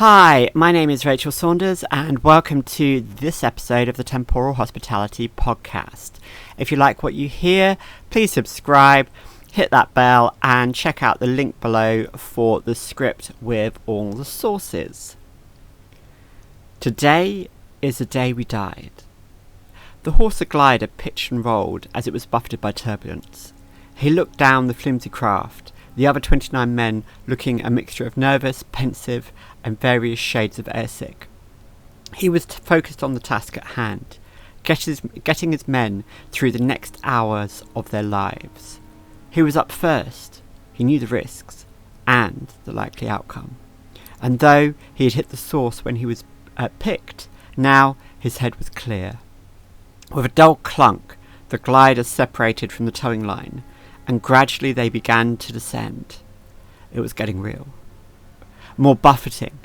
Hi, my name is Rachel Saunders and welcome to this episode of the Temporal Hospitality podcast. If you like what you hear, please subscribe, hit that bell and check out the link below for the script with all the sources. Today is the day we died. The Horsa glider pitched and rolled as it was buffeted by turbulence. He looked down the flimsy craft, the other 29 men looking a mixture of nervous, pensive, and various shades of airsick. He was focused on the task at hand, getting his men through the next hours of their lives. He was up first. He knew the risks and the likely outcome. And though he had hit the source when he was picked, now his head was clear. With a dull clunk, the glider separated from the towing line, and gradually they began to descend. It was getting real. More buffeting,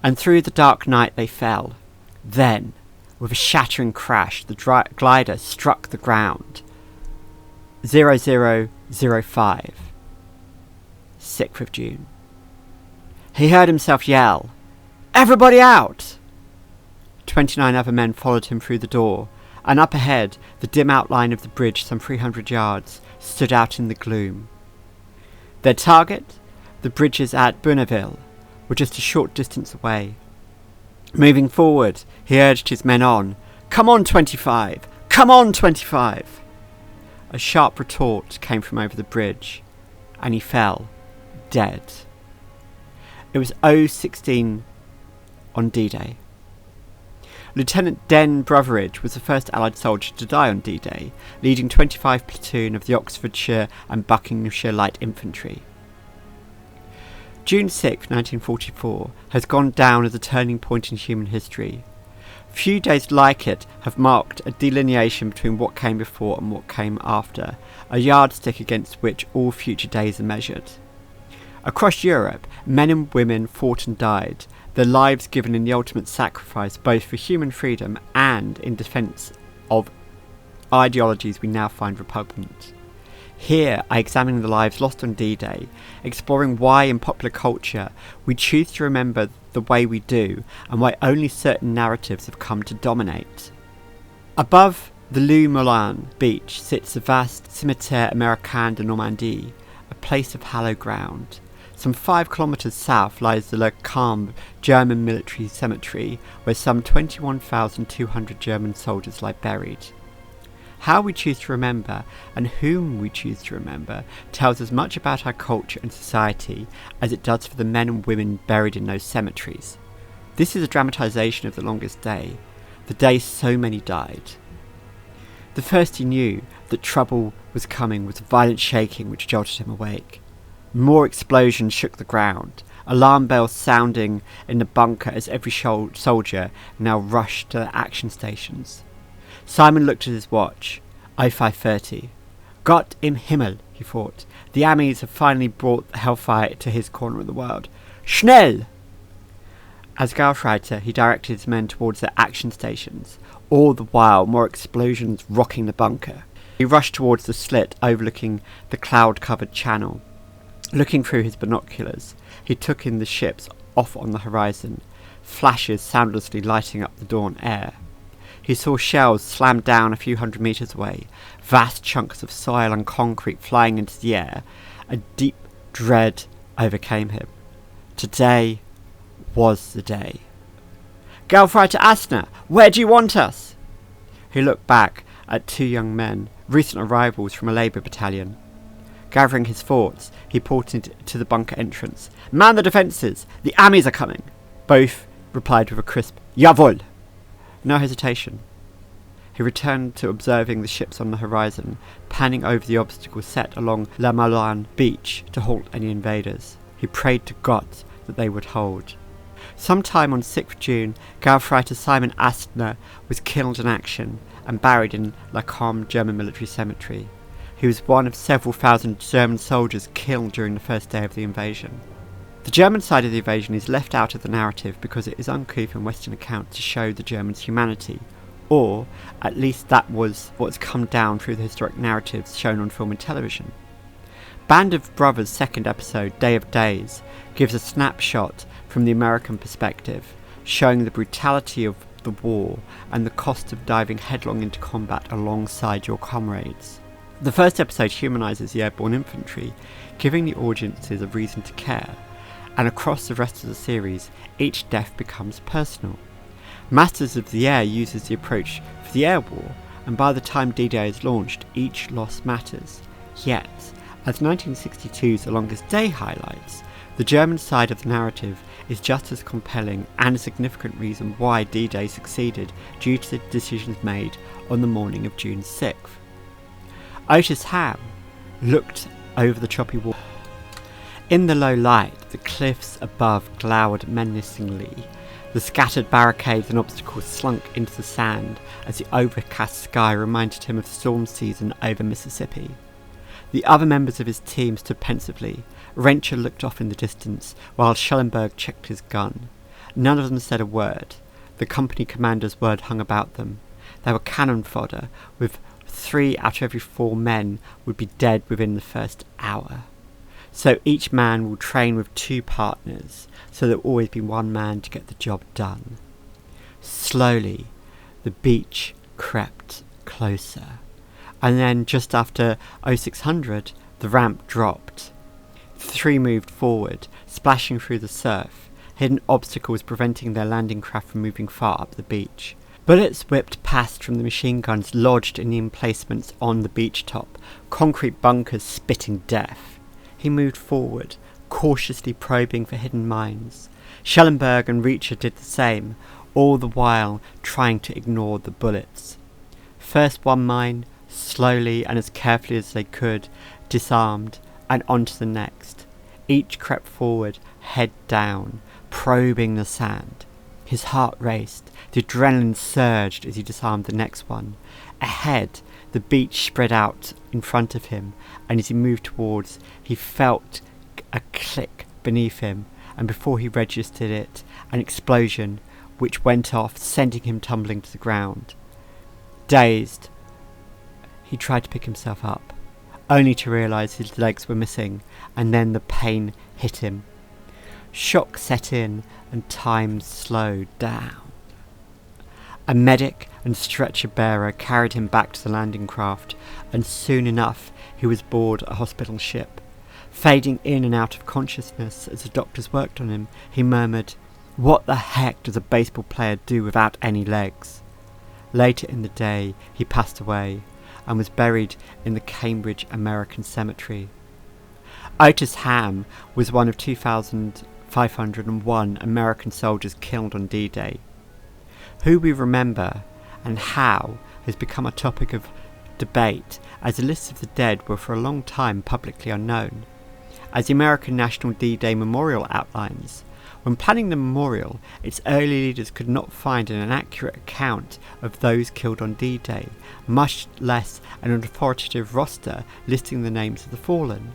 and through the dark night they fell. Then, with a shattering crash, the glider struck the ground. 0005, 6th of June. He heard himself yell, "Everybody out!" 29 other men followed him through the door, and up ahead, the dim outline of the bridge some 300 yards stood out in the gloom. Their target, the bridges at Bonneville, were just a short distance away. Moving forward, he urged his men on. "Come on, 25! Come on, 25!" A sharp retort came from over the bridge, and he fell, dead. It was 016 on D-Day. Lieutenant Den Brotheridge was the first Allied soldier to die on D-Day, leading 25 platoon of the Oxfordshire and Buckinghamshire Light Infantry. June 6, 1944 has gone down as a turning point in human history. Few days like it have marked a delineation between what came before and what came after, a yardstick against which all future days are measured. Across Europe, men and women fought and died, their lives given in the ultimate sacrifice both for human freedom and in defence of ideologies we now find repugnant. Here I examine the lives lost on D-Day, exploring why in popular culture we choose to remember the way we do and why only certain narratives have come to dominate. Above the Le Moulin beach sits the vast Cimetière Américain de Normandie, a place of hallowed ground. Some 5 kilometres south lies the Le Camp German military cemetery, where some 21,200 German soldiers lie buried. How we choose to remember, and whom we choose to remember, tells as much about our culture and society as it does for the men and women buried in those cemeteries. This is a dramatisation of the longest day, the day so many died. The first he knew that trouble was coming was a violent shaking which jolted him awake. More explosions shook the ground, alarm bells sounding in the bunker as every soldier now rushed to their action stations. Simon looked at his watch. 05:30. Gott im Himmel, he thought. The Amis have finally brought hellfire to his corner of the world. Schnell! As Gauleiter, he directed his men towards their action stations, all the while more explosions rocking the bunker. He rushed towards the slit overlooking the cloud-covered channel. Looking through his binoculars, he took in the ships off on the horizon, flashes soundlessly lighting up the dawn air. He saw shells slam down a few hundred metres away, vast chunks of soil and concrete flying into the air. A deep dread overcame him. Today was the day. "Gauleiter Astner, where do you want us?" He looked back at 2 young men, recent arrivals from a Labour battalion. Gathering his thoughts, he pointed to the bunker entrance. "Man the defences! The Amis are coming!" Both replied with a crisp "Jawohl!" No hesitation. He returned to observing the ships on the horizon, panning over the obstacles set along Le Moulin beach to halt any invaders. He prayed to God that they would hold. Sometime on 6th June, Gauleiter Simon Astner was killed in action and buried in Le Camp German military cemetery. He was one of several thousand German soldiers killed during the first day of the invasion. The German side of the invasion is left out of the narrative because it is uncouth in Western accounts to show the Germans' humanity, or at least that was what's come down through the historic narratives shown on film and television. Band of Brothers' second episode, Day of Days, gives a snapshot from the American perspective, showing the brutality of the war and the cost of diving headlong into combat alongside your comrades. The first episode humanises the airborne infantry, giving the audiences a reason to care, and across the rest of the series, each death becomes personal. Masters of the Air uses the approach for the air war, and by the time D-Day is launched, each loss matters. Yet, as 1962's The Longest Day highlights, the German side of the narrative is just as compelling and a significant reason why D-Day succeeded due to the decisions made on the morning of June 6th. Otis Ham looked over the choppy water. In the low light, the cliffs above glowered menacingly. The scattered barricades and obstacles slunk into the sand as the overcast sky reminded him of storm season over Mississippi. The other members of his team stood pensively. Wrencher looked off in the distance, while Schellenberg checked his gun. None of them said a word. The company commander's word hung about them. They were cannon fodder, with 3 out of every 4 men would be dead within the first hour. So each man will train with 2 partners, so there will always be 1 man to get the job done. Slowly, the beach crept closer, and then just after 0600, the ramp dropped. The 3 moved forward, splashing through the surf, hidden obstacles preventing their landing craft from moving far up the beach. Bullets whipped past from the machine guns lodged in the emplacements on the beach top, concrete bunkers spitting death. He moved forward, cautiously probing for hidden mines. Schellenberg and Reacher did the same, all the while trying to ignore the bullets. First one mine, slowly and as carefully as they could, disarmed, and onto the next. Each crept forward, head down, probing the sand. His heart raced, the adrenaline surged as he disarmed the next one. Ahead, the beach spread out in front of him, and as he moved towards, he felt a click beneath him, and before he registered it, an explosion which went off, sending him tumbling to the ground. Dazed, he tried to pick himself up, only to realise his legs were missing, and then the pain hit him. Shock set in and time slowed down. A medic and stretcher bearer carried him back to the landing craft, and soon enough he was aboard a hospital ship. Fading in and out of consciousness as the doctors worked on him, he murmured, "What the heck does a baseball player do without any legs?" Later in the day he passed away and was buried in the Cambridge American Cemetery. Otis Ham was one of 2,501 American soldiers killed on D-Day. Who we remember and how has become a topic of debate, as the lists of the dead were for a long time publicly unknown. As the American National D-Day Memorial outlines, when planning the memorial, its early leaders could not find an accurate account of those killed on D-Day, much less an authoritative roster listing the names of the fallen.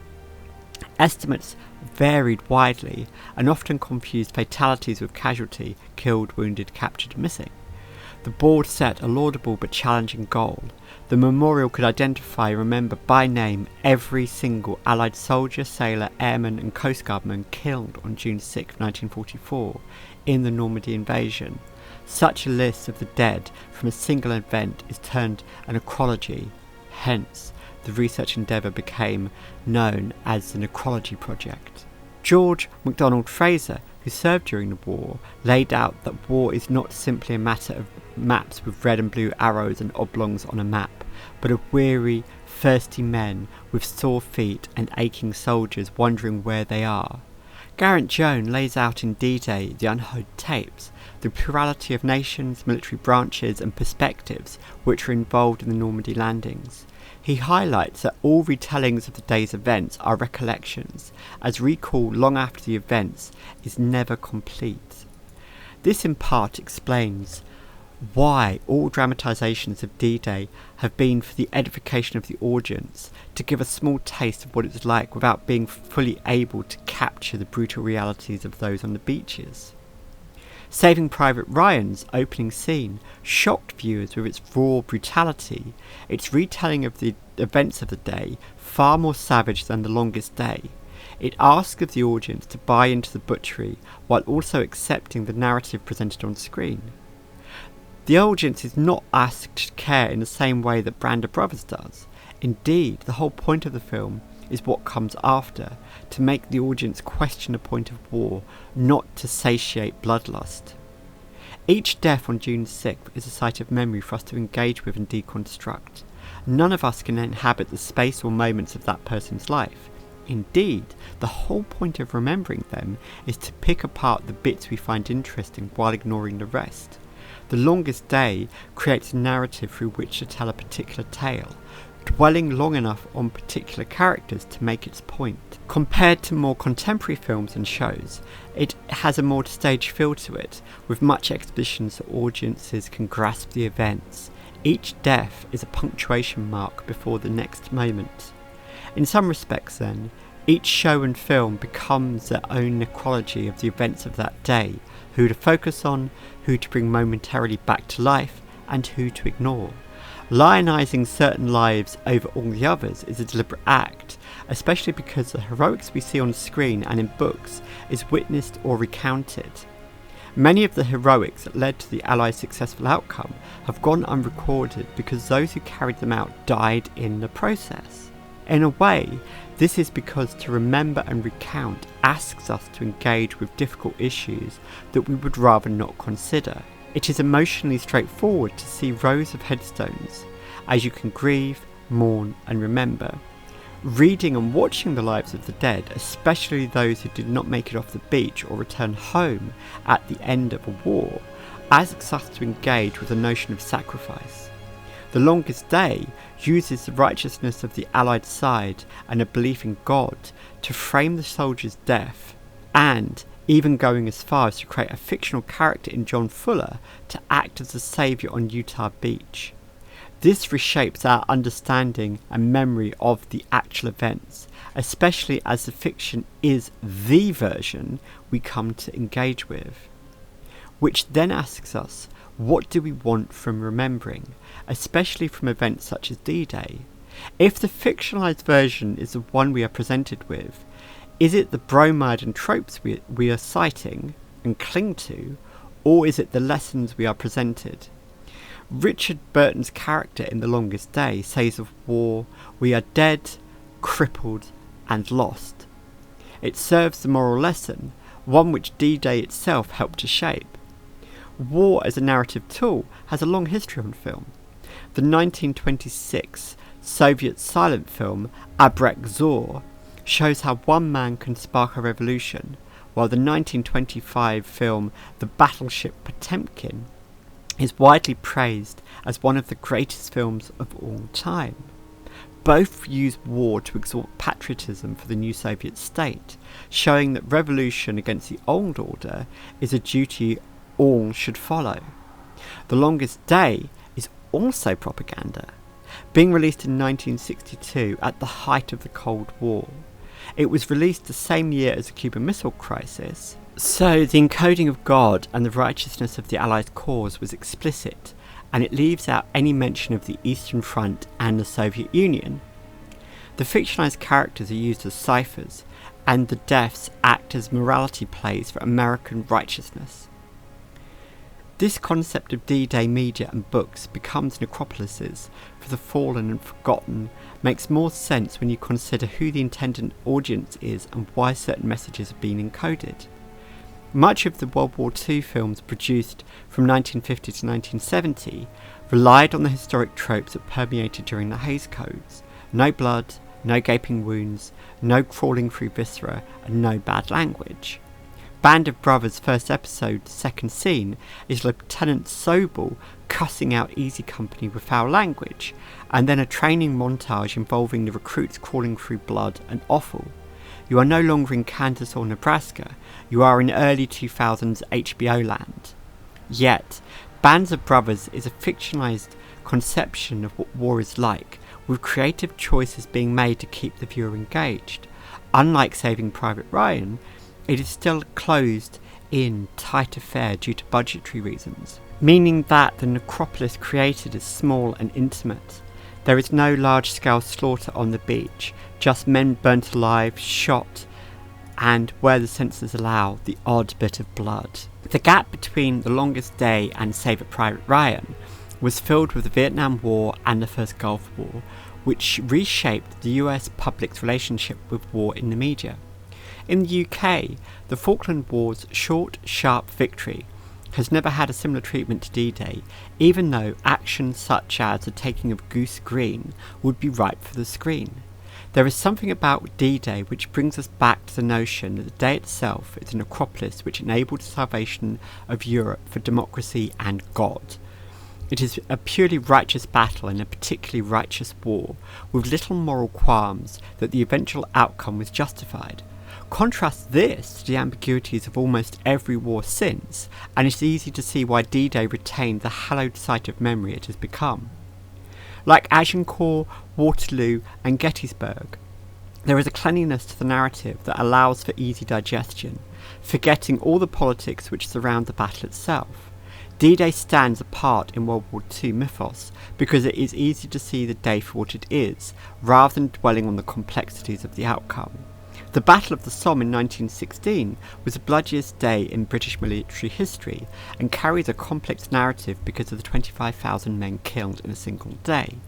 Estimates varied widely and often confused fatalities with casualty, killed, wounded, captured, missing. The board set a laudable but challenging goal. The memorial could identify and remember by name every single Allied soldier, sailor, airman and Coast Guardman killed on June 6, 1944 in the Normandy invasion. Such a list of the dead from a single event is termed a necrology, hence the research endeavour became known as the Necrology Project. George MacDonald Fraser, who served during the war, laid out that war is not simply a matter of maps with red and blue arrows and oblongs on a map, but of weary, thirsty men with sore feet and aching soldiers wondering where they are. Garrett Jones lays out in D-Day, The Unheard Tapes, the plurality of nations, military branches and perspectives which were involved in the Normandy landings. He highlights that all retellings of the day's events are recollections, as recall long after the events is never complete. This in part explains why all dramatisations of D-Day have been for the edification of the audience, to give a small taste of what it was like without being fully able to capture the brutal realities of those on the beaches. Saving Private Ryan's opening scene shocked viewers with its raw brutality, its retelling of the events of the day far more savage than The Longest Day. It asks of the audience to buy into the butchery while also accepting the narrative presented on screen. The audience is not asked to care in the same way that Band of Brothers does. Indeed, the whole point of the film is what comes after, to make the audience question the point of war, not to satiate bloodlust. Each death on June 6th is a site of memory for us to engage with and deconstruct. None of us can inhabit the space or moments of that person's life. Indeed, the whole point of remembering them is to pick apart the bits we find interesting while ignoring the rest. The Longest Day creates a narrative through which to tell a particular tale, dwelling long enough on particular characters to make its point. Compared to more contemporary films and shows, it has a more stage feel to it, with much exposition so audiences can grasp the events. Each death is a punctuation mark before the next moment. In some respects then, each show and film becomes their own necrology of the events of that day, who to focus on, who to bring momentarily back to life, and who to ignore. Lionising certain lives over all the others is a deliberate act, especially because the heroics we see on screen and in books is witnessed or recounted. Many of the heroics that led to the Allies' successful outcome have gone unrecorded because those who carried them out died in the process. In a way, this is because to remember and recount asks us to engage with difficult issues that we would rather not consider. It is emotionally straightforward to see rows of headstones, as you can grieve, mourn and remember. Reading and watching the lives of the dead, especially those who did not make it off the beach or return home at the end of a war, asks us to engage with the notion of sacrifice. The Longest Day uses the righteousness of the Allied side and a belief in God to frame the soldier's death, and even going as far as to create a fictional character in John Fuller to act as the saviour on Utah Beach. This reshapes our understanding and memory of the actual events, especially as the fiction is the version we come to engage with. Which then asks us, what do we want from remembering, especially from events such as D-Day? If the fictionalised version is the one we are presented with, is it the bromide and tropes we are citing and cling to, or is it the lessons we are presented? Richard Burton's character in The Longest Day says of war, "We are dead, crippled and lost." It serves the moral lesson, one which D-Day itself helped to shape. War as a narrative tool has a long history on film. The 1926 Soviet silent film Abrak Zor shows how one man can spark a revolution, while the 1925 film The Battleship Potemkin is widely praised as one of the greatest films of all time. Both use war to exalt patriotism for the new Soviet state, showing that revolution against the old order is a duty all should follow. The Longest Day is also propaganda, being released in 1962 at the height of the Cold War. It was released the same year as the Cuban Missile Crisis, so the encoding of God and the righteousness of the Allies' cause was explicit, and it leaves out any mention of the Eastern Front and the Soviet Union. The fictionalised characters are used as ciphers, and the deaths act as morality plays for American righteousness. This concept of D-Day media and books becomes necropolises for the fallen and forgotten makes more sense when you consider who the intended audience is and why certain messages have been encoded. Much of the World War II films produced from 1950 to 1970 relied on the historic tropes that permeated during the Hays Codes. No blood, no gaping wounds, no crawling through viscera, and no bad language. Band of Brothers' first episode, second scene, is Lieutenant Sobel cussing out Easy Company with foul language, and then a training montage involving the recruits crawling through blood and offal. You are no longer in Kansas or Nebraska, you are in early 2000s HBO land. Yet, Bands of Brothers is a fictionalised conception of what war is like, with creative choices being made to keep the viewer engaged. Unlike Saving Private Ryan, it is still closed in tight affair due to budgetary reasons, meaning that the necropolis created is small and intimate. There is no large-scale slaughter on the beach, just men burnt alive, shot, and, where the censors allow, the odd bit of blood. The gap between The Longest Day and Save Private Ryan was filled with the Vietnam War and the First Gulf War, which reshaped the US public's relationship with war in the media. In the UK, the Falkland War's short, sharp victory has never had a similar treatment to D-Day, even though actions such as the taking of Goose Green would be ripe for the screen. There is something about D-Day which brings us back to the notion that the day itself is a necropolis which enabled the salvation of Europe for democracy and God. It is a purely righteous battle and a particularly righteous war, with little moral qualms that the eventual outcome was justified. Contrast this to the ambiguities of almost every war since, and it's easy to see why D-Day retained the hallowed site of memory it has become. Like Agincourt, Waterloo and Gettysburg, there is a cleanliness to the narrative that allows for easy digestion, forgetting all the politics which surround the battle itself. D-Day stands apart in World War II mythos because it is easy to see the day for what it is, rather than dwelling on the complexities of the outcome. The Battle of the Somme in 1916 was the bloodiest day in British military history and carries a complex narrative because of the 25,000 men killed in a single day.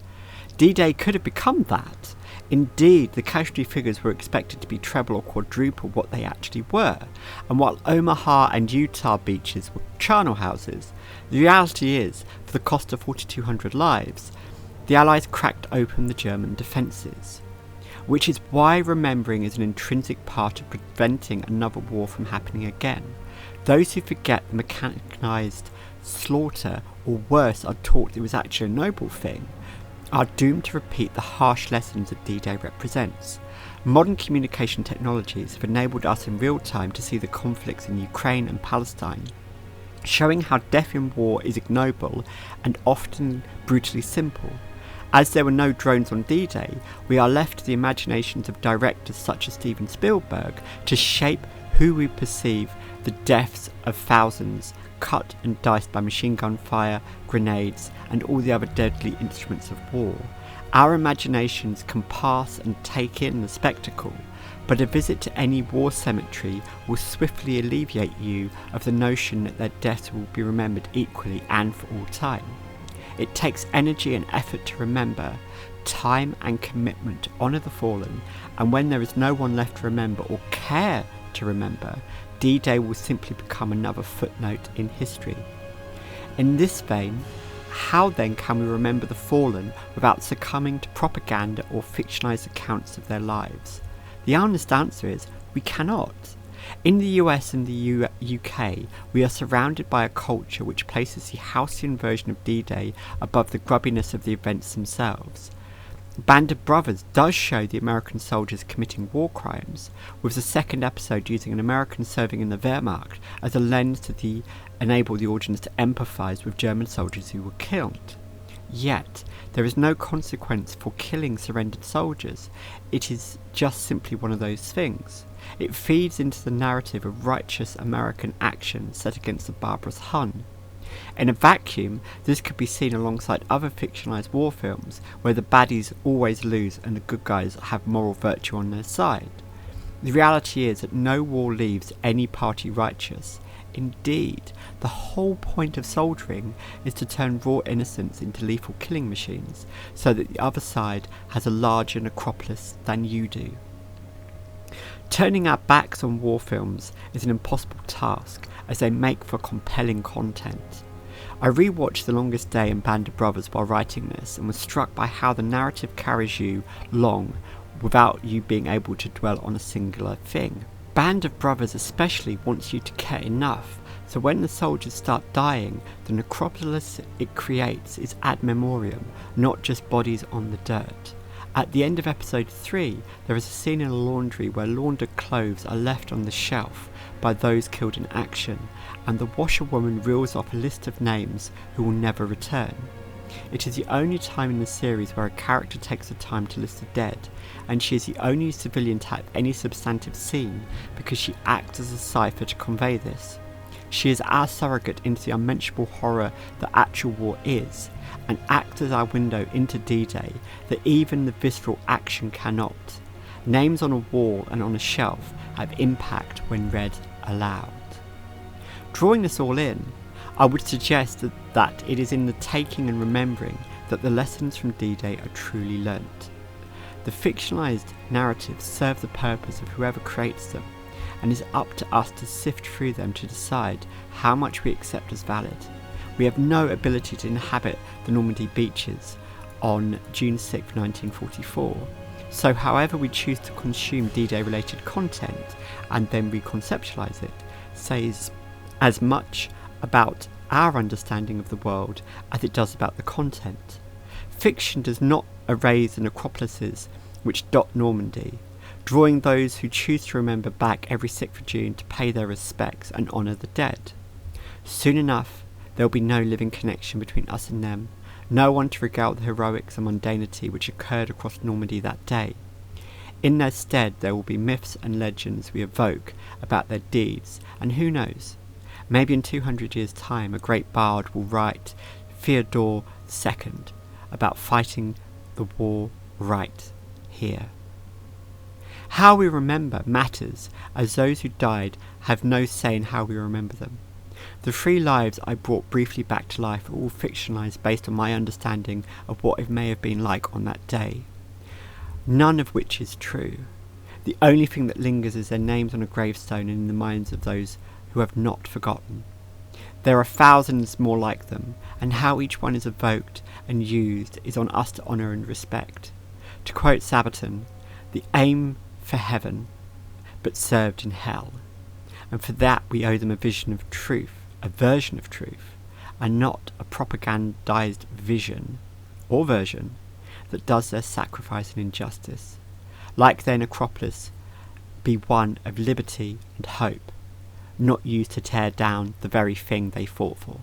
D-Day could have become that. Indeed, the casualty figures were expected to be treble or quadruple what they actually were, and while Omaha and Utah beaches were charnel houses, the reality is, for the cost of 4,200 lives, the Allies cracked open the German defences. Which is why remembering is an intrinsic part of preventing another war from happening again. Those who forget the mechanised slaughter, or worse, are taught it was actually a noble thing, are doomed to repeat the harsh lessons that D-Day represents. Modern communication technologies have enabled us in real time to see the conflicts in Ukraine and Palestine, showing how death in war is ignoble and often brutally simple. As there were no drones on D-Day, we are left to the imaginations of directors such as Steven Spielberg to shape who we perceive the deaths of thousands cut and diced by machine gun fire, grenades, and all the other deadly instruments of war. Our imaginations can pass and take in the spectacle, but a visit to any war cemetery will swiftly alleviate you of the notion that their deaths will be remembered equally and for all time. It takes energy and effort to remember, time and commitment to honour the fallen, and when there is no one left to remember or care to remember, D-Day will simply become another footnote in history. In this vein, how then can we remember the fallen without succumbing to propaganda or fictionalised accounts of their lives? The honest answer is, we cannot. In the US and the UK, we are surrounded by a culture which places the halcyon version of D-Day above the grubbiness of the events themselves. Band of Brothers does show the American soldiers committing war crimes, with the second episode using an American serving in the Wehrmacht as a lens to enable the audience to empathise with German soldiers who were killed. Yet, there is no consequence for killing surrendered soldiers. It is just simply one of those things. It feeds into the narrative of righteous American action set against the barbarous Hun. In a vacuum, this could be seen alongside other fictionalised war films where the baddies always lose and the good guys have moral virtue on their side. The reality is that no war leaves any party righteous. Indeed, the whole point of soldiering is to turn raw innocents into lethal killing machines, so that the other side has a larger necropolis than you do. Turning our backs on war films is an impossible task, as they make for compelling content. I rewatched The Longest Day and Band of Brothers while writing this, and was struck by how the narrative carries you long without you being able to dwell on a singular thing. Band of Brothers especially wants you to care enough, so when the soldiers start dying, the necropolis it creates is ad memoriam, not just bodies on the dirt. At the end of episode 3, there is a scene in a laundry where laundered clothes are left on the shelf by those killed in action, and the washerwoman reels off a list of names who will never return. It is the only time in the series where a character takes the time to list the dead, and she is the only civilian to have any substantive scene because she acts as a cipher to convey this. She is our surrogate into the unmentionable horror that actual war is, and acts as our window into D-Day that even the visceral action cannot. Names on a wall and on a shelf have impact when read aloud. Drawing this all in, I would suggest that it is in the taking and remembering that the lessons from D-Day are truly learnt. The fictionalised narratives serve the purpose of whoever creates them, and it is up to us to sift through them to decide how much we accept as valid. We have no ability to inhabit the Normandy beaches on June 6, 1944, so however we choose to consume D-Day related content and then reconceptualise it says as much about our understanding of the world as it does about the content. Fiction does not erase the necropolises which dot Normandy, drawing those who choose to remember back every 6th of June to pay their respects and honour the dead. Soon enough, there will be no living connection between us and them, no one to regale the heroics and mundanity which occurred across Normandy that day. In their stead, there will be myths and legends we evoke about their deeds, and who knows, maybe in 200 years' time a great bard will write Theodore II about fighting the war right here. How we remember matters, as those who died have no say in how we remember them. The 3 lives I brought briefly back to life are all fictionalised based on my understanding of what it may have been like on that day, none of which is true. The only thing that lingers is their names on a gravestone and in the minds of those who have not forgotten. There are thousands more like them, and how each one is evoked and used is on us to honour and respect. To quote Sabaton, the aim for heaven, but served in hell. And for that we owe them a vision of truth, a version of truth, and not a propagandized vision, or version, that does their sacrifice and injustice. Like their necropolis, be one of liberty and hope, not used to tear down the very thing they fought for.